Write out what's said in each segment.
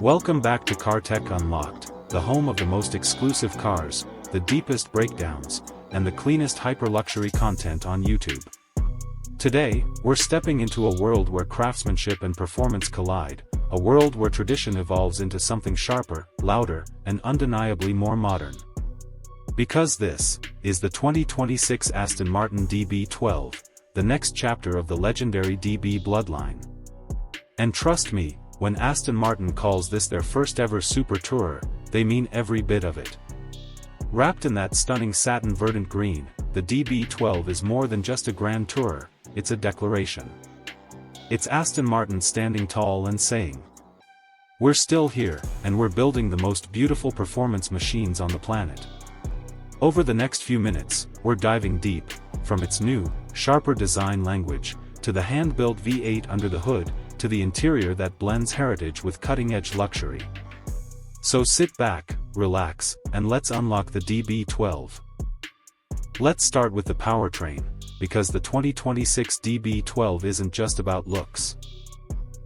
Welcome back to CarTeck Unlocked, the home of the most exclusive cars, the deepest breakdowns, and the cleanest hyper-luxury content on YouTube. Today, we're stepping into a world where craftsmanship and performance collide, a world where tradition evolves into something sharper, louder, and undeniably more modern. Because this is the 2026 Aston Martin DB12, the next chapter of the legendary DB bloodline. And trust me, when Aston Martin calls this their first ever super tourer, they mean every bit of it. Wrapped in that stunning satin verdant green, the DB12 is more than just a grand tourer, it's a declaration. It's Aston Martin standing tall and saying, "We're still here, and we're building the most beautiful performance machines on the planet." Over the next few minutes, we're diving deep, from its new, sharper design language, to the hand-built V8 under the hood, to the interior that blends heritage with cutting-edge luxury. So sit back, relax, and let's unlock the DB12. Let's start with the powertrain, because the 2026 DB12 isn't just about looks.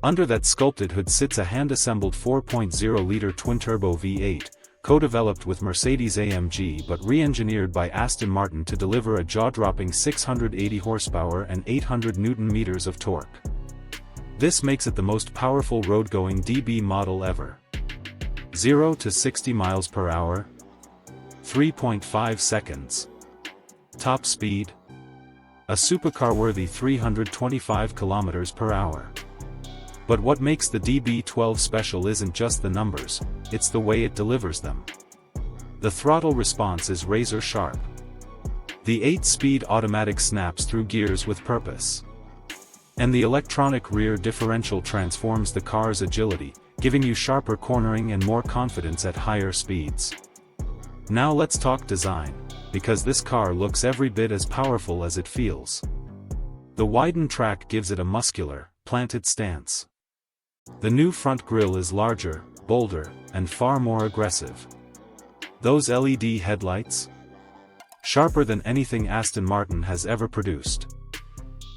Under that sculpted hood sits a hand-assembled 4.0-liter twin-turbo V8, co-developed with Mercedes AMG but re-engineered by Aston Martin to deliver a jaw-dropping 680 horsepower and 800 Newton-meters of torque. This makes it the most powerful road-going DB model ever. 0 to 60 miles per hour, 3.5 seconds. Top speed, a supercar-worthy 325 kilometers per hour. But what makes the DB12 special isn't just the numbers, it's the way it delivers them. The throttle response is razor-sharp. The 8-speed automatic snaps through gears with purpose. And the electronic rear differential transforms the car's agility, giving you sharper cornering and more confidence at higher speeds. Now let's talk design, because this car looks every bit as powerful as it feels. The widened track gives it a muscular, planted stance. The new front grille is larger, bolder, and far more aggressive. Those LED headlights? Sharper than anything Aston Martin has ever produced.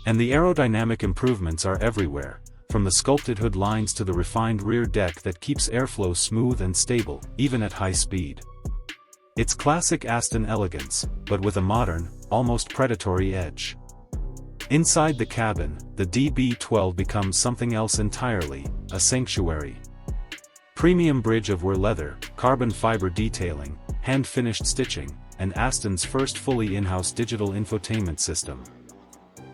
And the aerodynamic improvements are everywhere, from the sculpted hood lines to the refined rear deck that keeps airflow smooth and stable, even at high speed. It's classic Aston elegance, but with a modern, almost predatory edge. Inside the cabin, the DB12 becomes something else entirely, a sanctuary. Premium bridge of leather, carbon fiber detailing, hand-finished stitching, and Aston's first fully in-house digital infotainment system.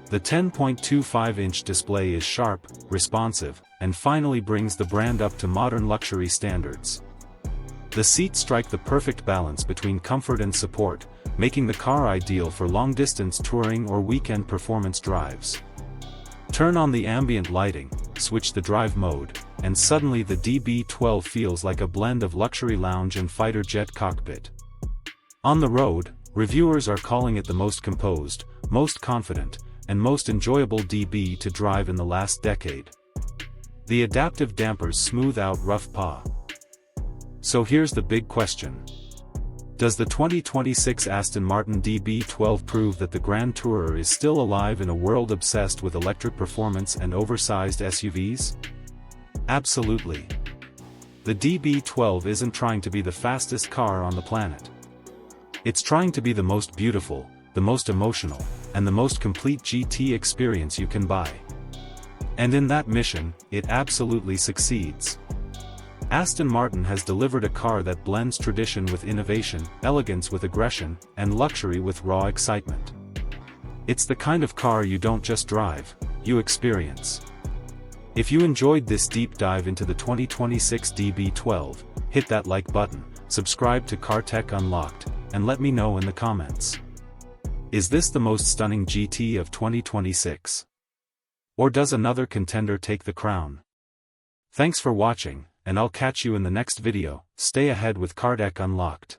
The 10.25-inch display is sharp, responsive, and finally brings the brand up to modern luxury standards. The seats strike the perfect balance between comfort and support, making the car ideal for long-distance touring or weekend performance drives. Turn on the ambient lighting, switch the drive mode, and suddenly the DB12 feels like a blend of luxury lounge and fighter jet cockpit. On the road, reviewers are calling it the most composed, most confident, and most enjoyable DB to drive in the last decade. The adaptive dampers smooth out rough paw. So here's the big question. Does the 2026 Aston Martin DB12 prove that the Grand Tourer is still alive in a world obsessed with electric performance and oversized SUVs? Absolutely. The DB12 isn't trying to be the fastest car on the planet. It's trying to be the most beautiful, the most emotional, and the most complete GT experience you can buy. And in that mission, it absolutely succeeds. Aston Martin has delivered a car that blends tradition with innovation, elegance with aggression, and luxury with raw excitement. It's the kind of car you don't just drive, you experience. If you enjoyed this deep dive into the 2026 DB12, hit that like button, subscribe to CarTeck Unlocked, and let me know in the comments. Is this the most stunning GT of 2026? Or does another contender take the crown? Thanks for watching, and I'll catch you in the next video. Stay ahead with CarTeck Unlocked.